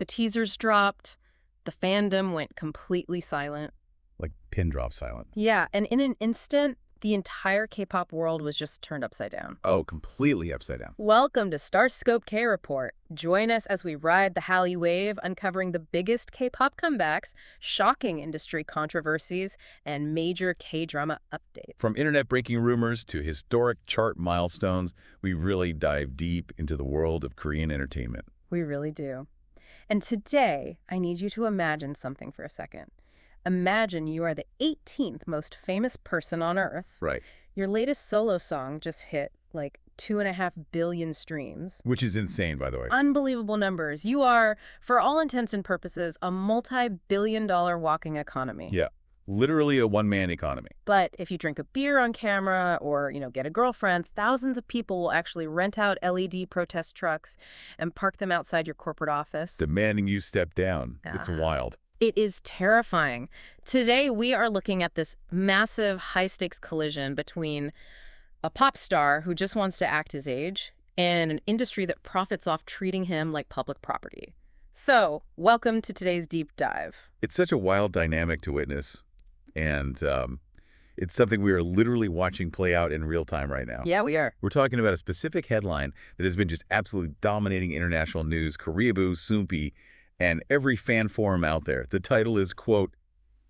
The teasers dropped. The fandom went completely silent. Like pin drop silent. Yeah, and in an instant, the entire K-pop world was just turned upside down. Oh, completely upside down. Welcome to StarScope K-Report. Join us as we ride the Hallyu wave, uncovering the biggest K-pop comebacks, shocking industry controversies, and major K-drama updates. From internet-breaking rumors to historic chart milestones, we really dive deep into the world of Korean entertainment. We really do. And today, I need you to imagine something for a second. Imagine you are the 18th most famous person on Earth. Right. Your latest solo song just hit like 2.5 billion streams. Which is insane, by the way. Unbelievable numbers. You are, for all intents and purposes, a multi-billion-dollar walking economy. Yeah. Literally a one-man economy. But if you drink a beer on camera or, get a girlfriend, thousands of people will actually rent out LED protest trucks and park them outside your corporate office. Demanding you step down. It's wild. It is terrifying. Today, we are looking at this massive high-stakes collision between a pop star who just wants to act his age and an industry that profits off treating him like public property. So, welcome to today's deep dive. It's such a wild dynamic to witness, and it's something we are literally watching play out in real time right now. Yeah, we are. We're talking about a specific headline that has been just absolutely dominating international news, Koreaboo, Soompi, and every fan forum out there. The title is, quote,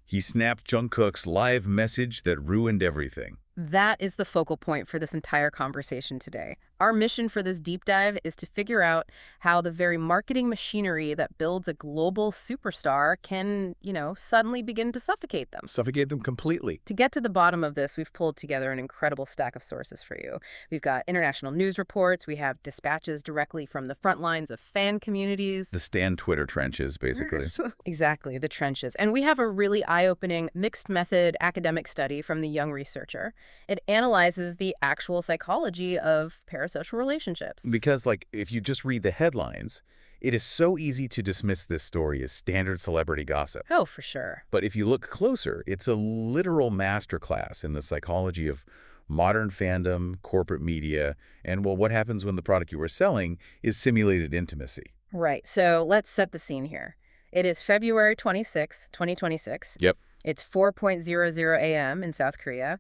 "He snapped Jungkook's live message that ruined everything." That is the focal point for this entire conversation today. Our mission for this deep dive is to figure out how the very marketing machinery that builds a global superstar can, suddenly begin to suffocate them. Suffocate them completely. To get to the bottom of this, we've pulled together an incredible stack of sources for you. We've got international news reports. We have dispatches directly from the front lines of fan communities. The Stan Twitter trenches, basically. Exactly, the trenches. And we have a really eye-opening mixed method academic study from the Young researcher. It analyzes the actual psychology of parasocial relationships. Because, if you just read the headlines, it is so easy to dismiss this story as standard celebrity gossip. Oh, for sure. But if you look closer, it's a literal masterclass in the psychology of modern fandom, corporate media, and, what happens when the product you are selling is simulated intimacy. Right. So let's set the scene here. It is February 26, 2026. Yep. It's 4:00 a.m. in South Korea.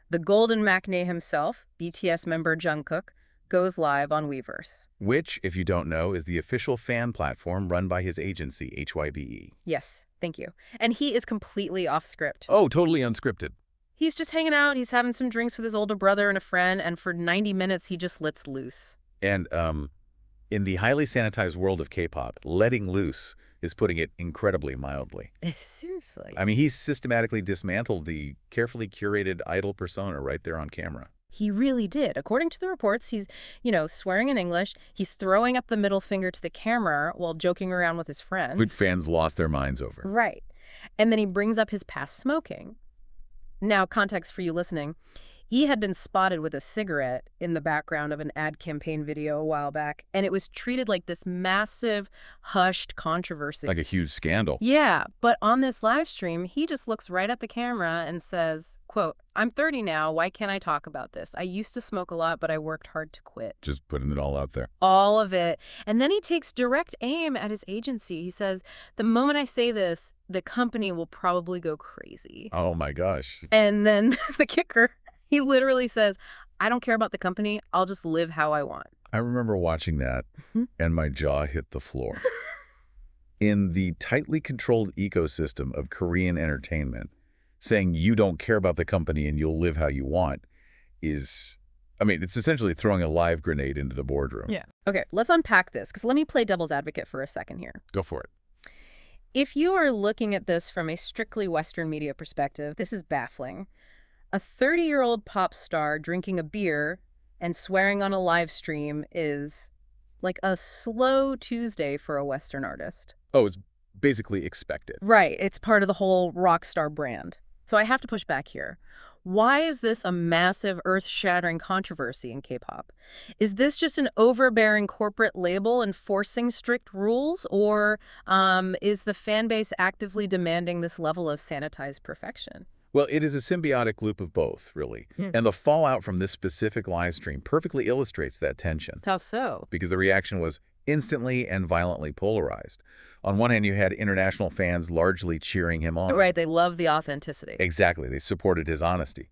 The golden maknae himself, BTS member Jungkook, goes live on Weverse. Which, if you don't know, is the official fan platform run by his agency, HYBE. Yes, thank you. And he is completely off script. Oh, totally unscripted. He's just hanging out, he's having some drinks with his older brother and a friend, and for 90 minutes he just lets loose. And in the highly sanitized world of K-pop, letting loose is putting it incredibly mildly. Seriously. I mean, he's systematically dismantled the carefully curated idol persona right there on camera. He really did. According to the reports, he's, swearing in English. He's throwing up the middle finger to the camera while joking around with his friend. Which fans lost their minds over. Right. And then he brings up his past smoking. Now, context for you listening. He had been spotted with a cigarette in the background of an ad campaign video a while back, and it was treated like this massive, hushed controversy. Like a huge scandal. Yeah, but on this live stream, he just looks right at the camera and says, quote, "I'm 30 now, why can't I talk about this? I used to smoke a lot, but I worked hard to quit." Just putting it all out there. All of it. And then he takes direct aim at his agency. He says, "The moment I say this, the company will probably go crazy." Oh my gosh. And then the kicker, he literally says, "I don't care about the company. I'll just live how I want." I remember watching that, and my jaw hit the floor. In the tightly controlled ecosystem of Korean entertainment, saying you don't care about the company and you'll live how you want is, it's essentially throwing a live grenade into the boardroom. Yeah. Okay, let's unpack this, because let me play devil's advocate for a second here. Go for it. If you are looking at this from a strictly Western media perspective, this is baffling. A 30-year-old pop star drinking a beer and swearing on a live stream is like a slow Tuesday for a Western artist. Oh, it's basically expected. Right. It's part of the whole rock star brand. So I have to push back here. Why is this a massive, earth-shattering controversy in K-pop? Is this just an overbearing corporate label enforcing strict rules, or is the fan base actively demanding this level of sanitized perfection? Well, it is a symbiotic loop of both, really. And the fallout from this specific live stream perfectly illustrates that tension. How so? Because the reaction was instantly and violently polarized. On one hand, you had international fans largely cheering him on. Right, they love the authenticity. Exactly, they supported his honesty.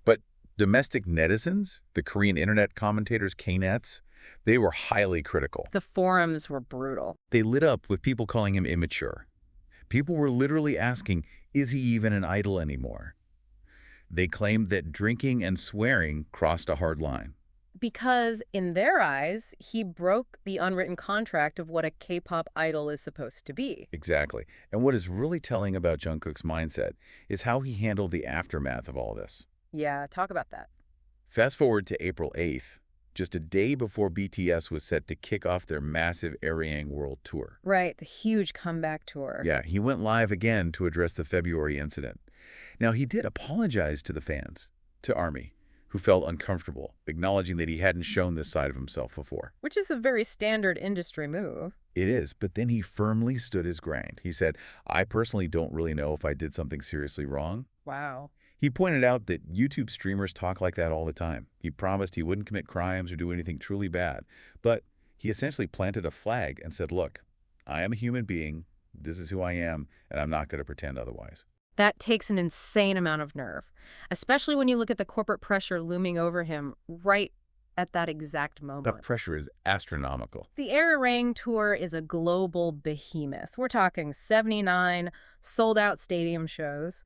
But domestic netizens, the Korean internet commentators, Knets, they were highly critical. The forums were brutal. They lit up with people calling him immature. People were literally asking, is he even an idol anymore? They claimed that drinking and swearing crossed a hard line. Because in their eyes, he broke the unwritten contract of what a K-pop idol is supposed to be. Exactly. And what is really telling about Jungkook's mindset is how he handled the aftermath of all this. Yeah, talk about that. Fast forward to April 8th, just a day before BTS was set to kick off their massive Arirang World Tour. Right, the huge comeback tour. Yeah, he went live again to address the February incident. Now, he did apologize to the fans, to ARMY, who felt uncomfortable, acknowledging that he hadn't shown this side of himself before. Which is a very standard industry move. It is, but then he firmly stood his ground. He said, I personally don't really know if I did something seriously wrong. Wow. He pointed out that YouTube streamers talk like that all the time. He promised he wouldn't commit crimes or do anything truly bad, but he essentially planted a flag and said, look, I am a human being, this is who I am, and I'm not going to pretend otherwise. That takes an insane amount of nerve, especially when you look at the corporate pressure looming over him right at that exact moment. That pressure is astronomical. The Arirang Tour is a global behemoth. We're talking 79 sold-out stadium shows.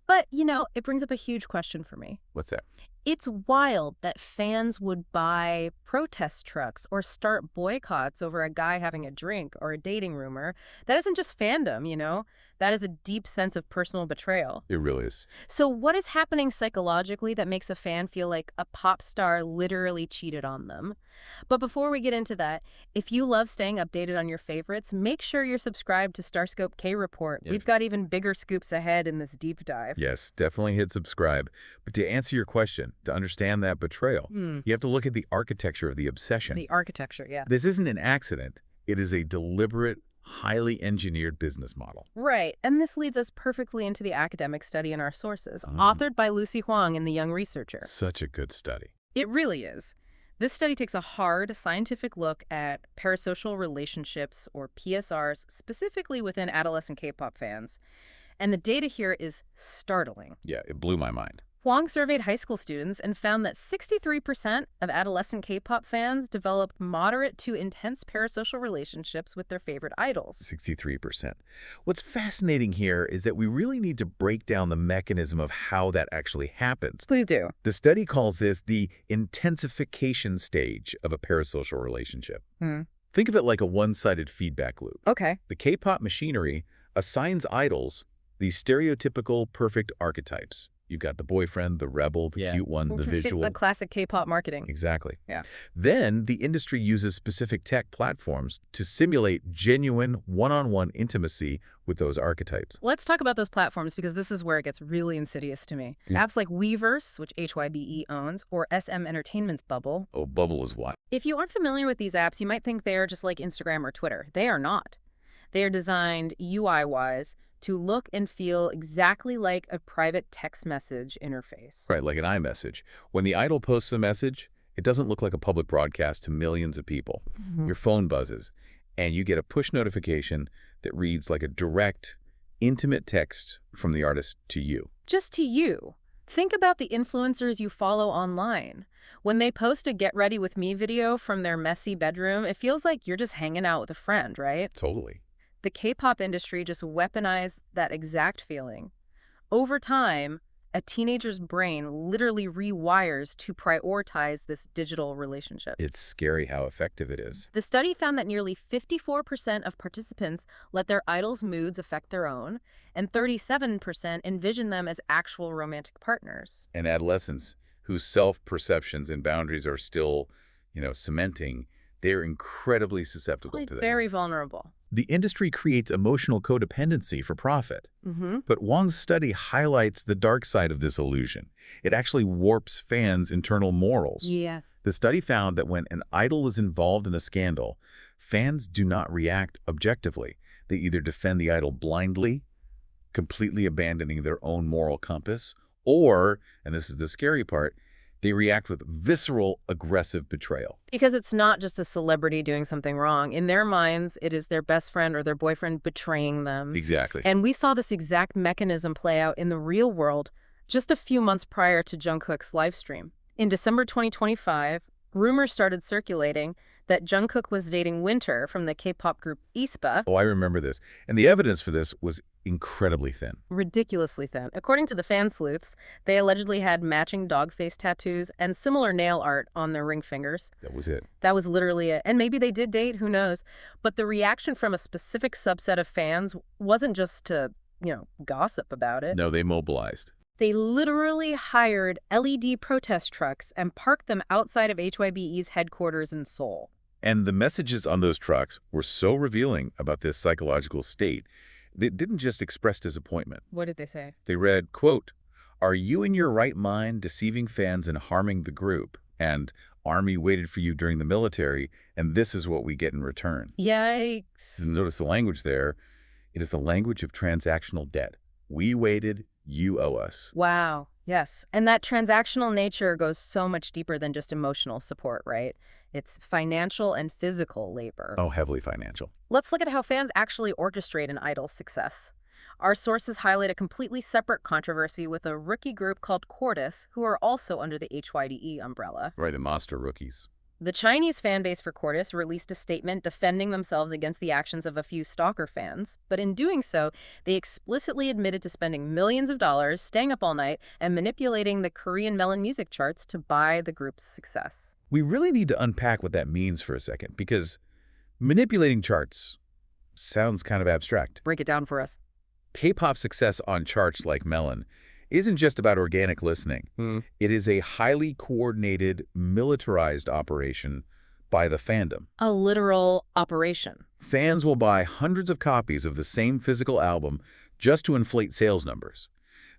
But, you know, it brings up a huge question for me. What's that? It's wild that fans would buy protest trucks or start boycotts over a guy having a drink or a dating rumor. That isn't just fandom, you know? That is a deep sense of personal betrayal. It really is. So what is happening psychologically that makes a fan feel like a pop star literally cheated on them? But before we get into that, if you love staying updated on your favorites, make sure you're subscribed to StarScope K Report. Yes. We've got even bigger scoops ahead in this deep dive. Yes, definitely hit subscribe. But to answer your question, to understand that betrayal, you have to look at the architecture of the obsession. The architecture, yeah. This isn't an accident. It is a deliberate, highly engineered business model. Right, and this leads us perfectly into the academic study in our sources, authored by Lucy Huang in The Young Researcher. Such a good study. It really is. This study takes a hard, scientific look at parasocial relationships, or PSRs, specifically within adolescent K-pop fans. And the data here is startling. Yeah, it blew my mind. Huang surveyed high school students and found that 63% of adolescent K-pop fans developed moderate to intense parasocial relationships with their favorite idols. 63%. What's fascinating here is that we really need to break down the mechanism of how that actually happens. Please do. The study calls this the intensification stage of a parasocial relationship. Think of it like a one-sided feedback loop. Okay. The K-pop machinery assigns idols these stereotypical perfect archetypes. You've got the boyfriend, the rebel, the cute one, the visual. The classic K-pop marketing. Exactly. Yeah. Then the industry uses specific tech platforms to simulate genuine one-on-one intimacy with those archetypes. Let's talk about those platforms because this is where it gets really insidious to me. Apps like Weverse, which HYBE owns, or SM Entertainment's Bubble. Oh, Bubble is what? If you aren't familiar with these apps, you might think they are just like Instagram or Twitter. They are not. They are designed UI-wise to look and feel exactly like a private text message interface. Right, like an iMessage. When the idol posts a message, it doesn't look like a public broadcast to millions of people. Your phone buzzes, and you get a push notification that reads like a direct, intimate text from the artist to you. Just to you. Think about the influencers you follow online. When they post a Get Ready With Me video from their messy bedroom, it feels like you're just hanging out with a friend, right? Totally. The K-pop industry just weaponized that exact feeling. Over time, a teenager's brain literally rewires to prioritize this digital relationship. It's scary how effective it is. The study found that nearly 54% of participants let their idols' moods affect their own, and 37% envision them as actual romantic partners. And adolescents whose self-perceptions and boundaries are still, cementing, they're incredibly susceptible to that. Very vulnerable. The industry creates emotional codependency for profit. But Wang's study highlights the dark side of this illusion. It actually warps fans' internal morals. Yeah. The study found that when an idol is involved in a scandal, fans do not react objectively. They either defend the idol blindly, completely abandoning their own moral compass, or, and this is the scary part, They react with visceral, aggressive betrayal. Because it's not just a celebrity doing something wrong. In their minds, it is their best friend or their boyfriend betraying them. Exactly. And we saw this exact mechanism play out in the real world just a few months prior to Jungkook's livestream. In December 2025, rumors started circulating that Jungkook was dating Winter from the K-pop group aespa. Oh, I remember this. And the evidence for this was incredibly thin. Ridiculously thin. According to the fan sleuths, they allegedly had matching dog face tattoos and similar nail art on their ring fingers. That was it. That was literally it. And maybe they did date, who knows? But the reaction from a specific subset of fans wasn't just to, gossip about it. No, they mobilized. They literally hired LED protest trucks and parked them outside of HYBE's headquarters in Seoul. And the messages on those trucks were so revealing about this psychological state. They didn't just express disappointment. What did they say? They read, quote, "Are you in your right mind deceiving fans and harming the group? And Army waited for you during the military, and this is what we get in return." Yikes. Notice the language there. It is the language of transactional debt. We waited, you owe us. Wow. Yes. And that transactional nature goes so much deeper than just emotional support, right? It's financial and physical labor. Oh, heavily financial. Let's look at how fans actually orchestrate an idol's success. Our sources highlight a completely separate controversy with a rookie group called Quartus, who are also under the HYDE umbrella. Right, the monster rookies. The Chinese fan base for Quartus released a statement defending themselves against the actions of a few stalker fans, but in doing so, they explicitly admitted to spending millions of dollars, staying up all night, and manipulating the Korean melon music charts to buy the group's success. We really need to unpack what that means for a second, because manipulating charts sounds kind of abstract. Break it down for us. K-pop success on charts like Melon isn't just about organic listening. It is a highly coordinated, militarized operation by the fandom. A literal operation. Fans will buy hundreds of copies of the same physical album just to inflate sales numbers.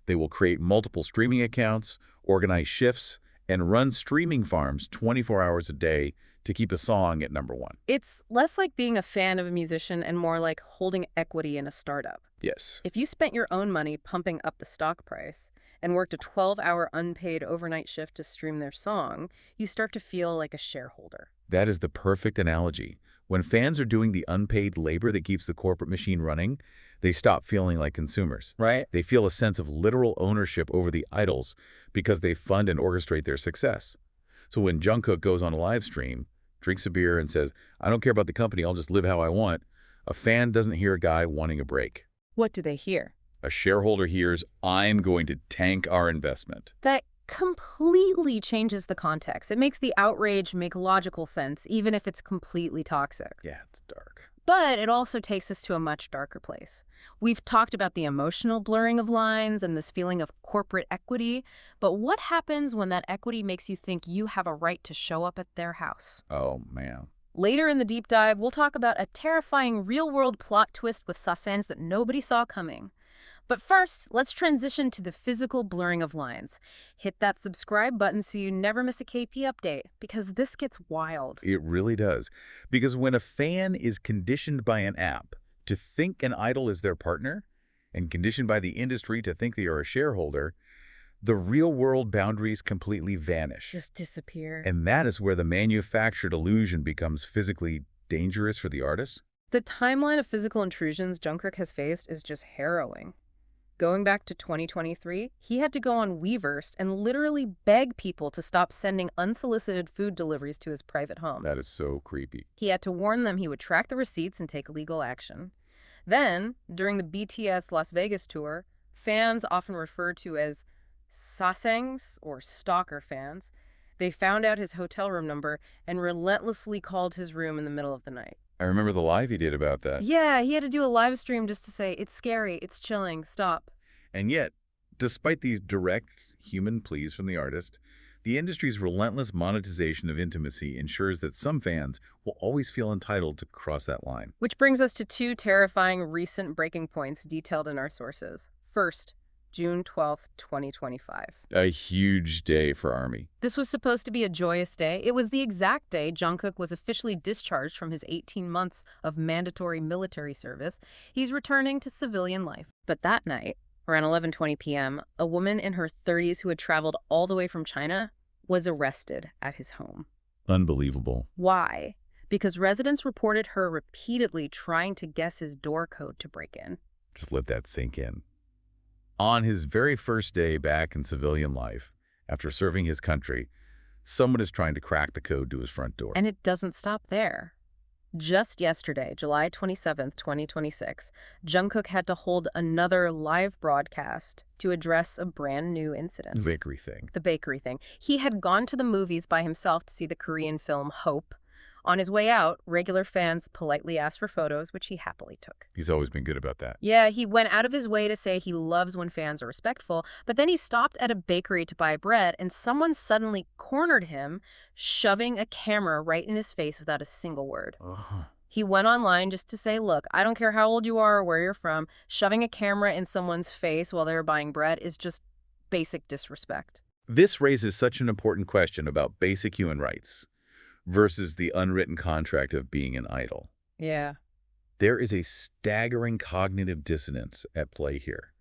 They will create multiple streaming accounts, organize shifts, and run streaming farms 24 hours a day to keep a song at #1. It's less like being a fan of a musician and more like holding equity in a startup. Yes. If you spent your own money pumping up the stock price and worked a 12-hour unpaid overnight shift to stream their song, you start to feel like a shareholder. That is the perfect analogy. When fans are doing the unpaid labor that keeps the corporate machine running, they stop feeling like consumers. Right. They feel a sense of literal ownership over the idols because they fund and orchestrate their success. So when Jungkook goes on a live stream, drinks a beer, and says, "I don't care about the company, I'll just live how I want," a fan doesn't hear a guy wanting a break. What do they hear? A shareholder hears, "I'm going to tank our investment." That completely changes the context. It makes the outrage make logical sense, even if it's completely toxic. Yeah, it's dark. But it also takes us to a much darker place. We've talked about the emotional blurring of lines and this feeling of corporate equity, but what happens when that equity makes you think you have a right to show up at their house? Oh, man. Later in the deep dive, we'll talk about a terrifying real-world plot twist with Sasaengs that nobody saw coming. But first, let's transition to the physical blurring of lines. Hit that subscribe button so you never miss a KP update, because this gets wild. It really does. Because when a fan is conditioned by an app to think an idol is their partner, and conditioned by the industry to think they are a shareholder, the real-world boundaries completely vanish. Just disappear. And that is where the manufactured illusion becomes physically dangerous for the artist. The timeline of physical intrusions Jungkook has faced is just harrowing. Going back to 2023, he had to go on Weverse and literally beg people to stop sending unsolicited food deliveries to his private home. That is so creepy. He had to warn them he would track the receipts and take legal action. Then, during the BTS Las Vegas tour, fans often referred to as Sasaengs, or stalker fans, they found out his hotel room number and relentlessly called his room in the middle of the night. I remember the live he did about that. Yeah, he had to do a live stream just to say, "It's scary, it's chilling, stop." And yet, despite these direct human pleas from the artist, the industry's relentless monetization of intimacy ensures that some fans will always feel entitled to cross that line. Which brings us to two terrifying recent breaking points detailed in our sources. First, June 12th, 2025. A huge day for ARMY. This was supposed to be a joyous day. It was the exact day Jungkook was officially discharged from his 18 months of mandatory military service. He's returning to civilian life. But that night, around 11:20 p.m., a woman in her 30s who had traveled all the way from China was arrested at his home. Unbelievable. Why? Because residents reported her repeatedly trying to guess his door code to break in. Just let that sink in. On his very first day back in civilian life, after serving his country, someone is trying to crack the code to his front door. And it doesn't stop there. Just yesterday, July 27th, 2026, Jungkook had to hold another live broadcast to address a brand new incident. The bakery thing. The bakery thing. He had gone to the movies by himself to see the Korean film HYBE. On his way out, regular fans politely asked for photos, which he happily took. He's always been good about that. Yeah, he went out of his way to say he loves when fans are respectful, but then he stopped at a bakery to buy bread, and someone suddenly cornered him, shoving a camera right in his face without a single word. He went online just to say, look, I don't care how old you are or where you're from, shoving a camera in someone's face while they're buying bread is just basic disrespect. This raises such an important question about basic human rights versus the unwritten contract of being an idol. Yeah. There is a staggering cognitive dissonance at play here.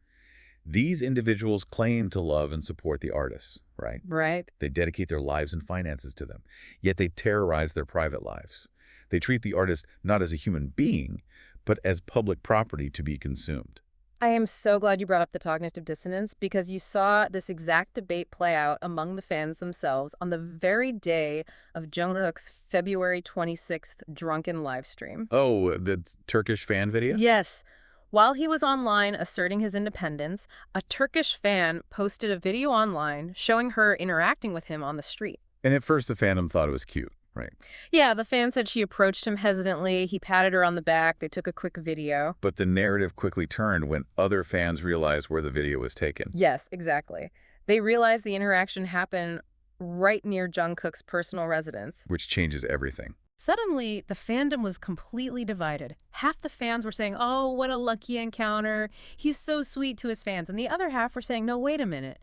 These individuals claim to love and support the artists, right? Right. They dedicate their lives and finances to them, yet they terrorize their private lives. They treat the artist not as a human being, but as public property to be consumed. I am so glad you brought up the cognitive dissonance, because you saw this exact debate play out among the fans themselves on the very day of Jungkook's February 26th drunken live stream. Oh, the Turkish fan video? Yes. While he was online asserting his independence, a Turkish fan posted a video online showing her interacting with him on the street. And at first the fandom thought it was cute, right? Yeah, the fan said she approached him hesitantly, he patted her on the back, they took a quick video. But the narrative quickly turned when other fans realized where the video was taken. Yes, exactly. They realized the interaction happened right near Jungkook's personal residence. Which changes everything. Suddenly, the fandom was completely divided. Half the fans were saying, oh, what a lucky encounter. He's so sweet to his fans. And the other half were saying, no, wait a minute.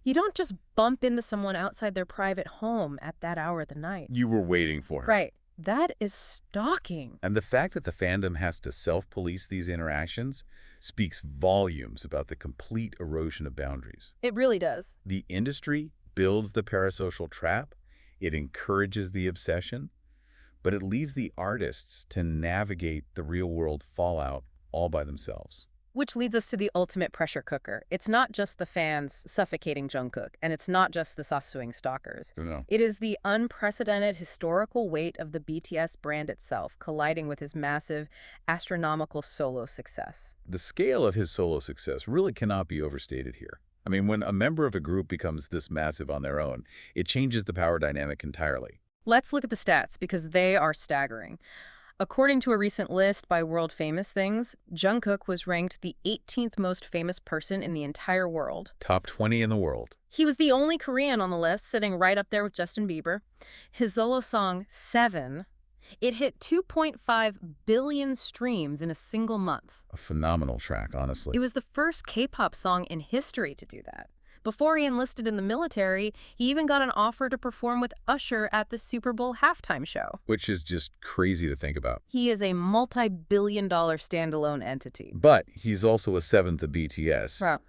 You don't just bump into someone outside their private home at that hour of the night. You were waiting for her. Right. That is stalking. And the fact that the fandom has to self-police these interactions speaks volumes about the complete erosion of boundaries. It really does. The industry builds the parasocial trap. It encourages the obsession. But it leaves the artists to navigate the real-world fallout all by themselves. Which leads us to the ultimate pressure cooker. It's not just the fans suffocating Jungkook, and it's not just the Sasaeng stalkers. No. It is the unprecedented historical weight of the BTS brand itself colliding with his massive, astronomical solo success. The scale of his solo success really cannot be overstated here. I mean, when a member of a group becomes this massive on their own, it changes the power dynamic entirely. Let's look at the stats, because they are staggering. According to a recent list by World Famous Things, Jungkook was ranked the 18th most famous person in the entire world. Top 20 in the world. He was the only Korean on the list, sitting right up there with Justin Bieber. His solo song, 7, it hit 2.5 billion streams in a single month. A phenomenal track, honestly. It was the first K-pop song in history to do that. Before he enlisted in the military, he even got an offer to perform with Usher at the Super Bowl halftime show. Which is just crazy to think about. He is a multi-billion-dollar standalone entity. But he's also a seventh of BTS. Wow.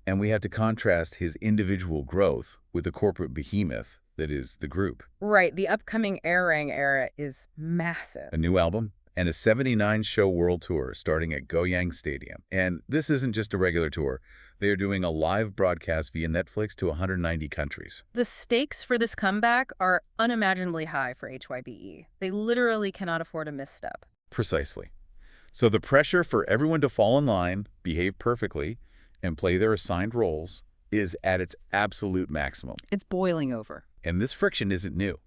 And we have to contrast his individual growth with the corporate behemoth that is the group. Right. The upcoming Airang era is massive. A new album and a 79-show world tour starting at Goyang Stadium. And this isn't just a regular tour. They are doing a live broadcast via Netflix to 190 countries. The stakes for this comeback are unimaginably high for HYBE. They literally cannot afford a misstep. Precisely. So the pressure for everyone to fall in line, behave perfectly, and play their assigned roles is at its absolute maximum. It's boiling over. And this friction isn't new.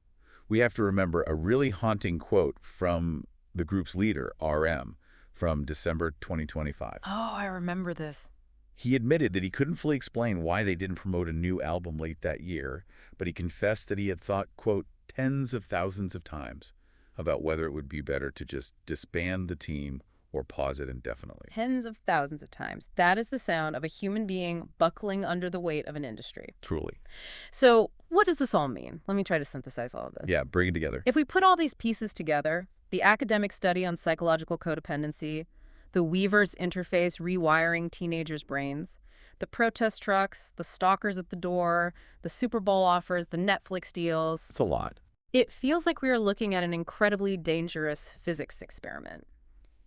We have to remember a really haunting quote from the group's leader, RM, from December 2025. Oh, I remember this. He admitted that he couldn't fully explain why they didn't promote a new album late that year, but he confessed that he had thought, quote, tens of thousands of times about whether it would be better to just disband the team or pause it indefinitely. Tens of thousands of times. That is the sound of a human being buckling under the weight of an industry. Truly. So what does this all mean? Let me try to synthesize all of this. Yeah, bring it together. If we put all these pieces together, the academic study on psychological codependency, The Weverse interface rewiring teenagers' brains. The protest trucks, the stalkers at the door, the Super Bowl offers, the Netflix deals. It's a lot. It feels like we are looking at an incredibly dangerous physics experiment.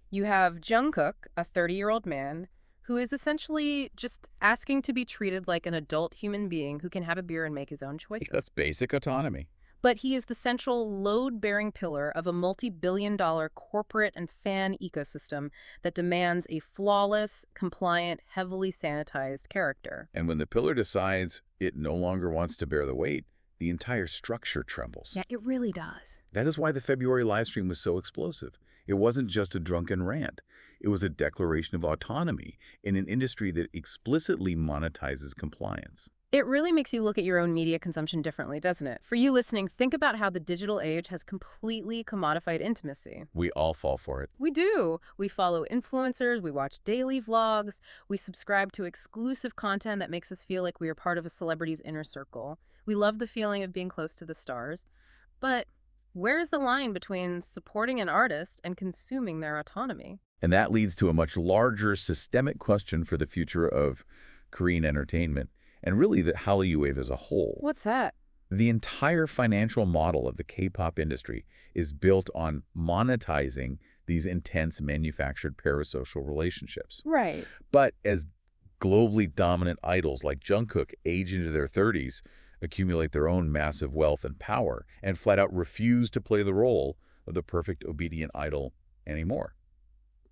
You have Jungkook, a 30-year-old man, who is essentially just asking to be treated like an adult human being who can have a beer and make his own choices. That's basic autonomy. But he is the central load-bearing pillar of a multi-billion-dollar corporate and fan ecosystem that demands a flawless, compliant, heavily sanitized character. And when the pillar decides it no longer wants to bear the weight, the entire structure trembles. Yeah, it really does. That is why the February livestream was so explosive. It wasn't just a drunken rant. It was a declaration of autonomy in an industry that explicitly monetizes compliance. It really makes you look at your own media consumption differently, doesn't it? For you listening, think about how the digital age has completely commodified intimacy. We all fall for it. We do. We follow influencers, we watch daily vlogs, we subscribe to exclusive content that makes us feel like we are part of a celebrity's inner circle. We love the feeling of being close to the stars. But where is the line between supporting an artist and consuming their autonomy? And that leads to a much larger systemic question for the future of Korean entertainment, and really the Hallyu as a whole. What's that? The entire financial model of the K-pop industry is built on monetizing these intense manufactured parasocial relationships. Right. But as globally dominant idols like Jungkook age into their 30s, accumulate their own massive wealth and power, and flat out refuse to play the role of the perfect obedient idol anymore,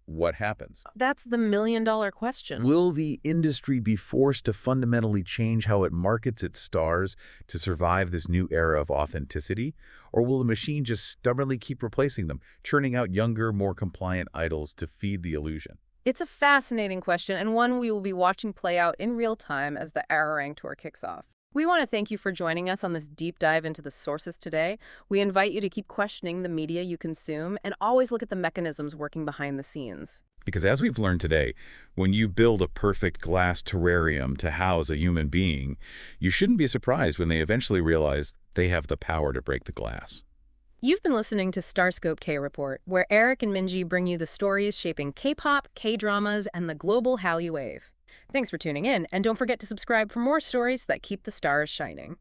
what happens? That's the million-dollar question. Will the industry be forced to fundamentally change how it markets its stars to survive this new era of authenticity? Or will the machine just stubbornly keep replacing them, churning out younger, more compliant idols to feed the illusion? It's a fascinating question, and one we will be watching play out in real time as the Sasaeng tour kicks off. We want to thank you for joining us on this deep dive into the sources today. We invite you to keep questioning the media you consume and always look at the mechanisms working behind the scenes. Because as we've learned today, when you build a perfect glass terrarium to house a human being, you shouldn't be surprised when they eventually realize they have the power to break the glass. You've been listening to StarScope K-Report, where Eric and Minji bring you the stories shaping K-pop, K-dramas, and the global Hallyu wave. Thanks for tuning in, and don't forget to subscribe for more stories that keep the stars shining.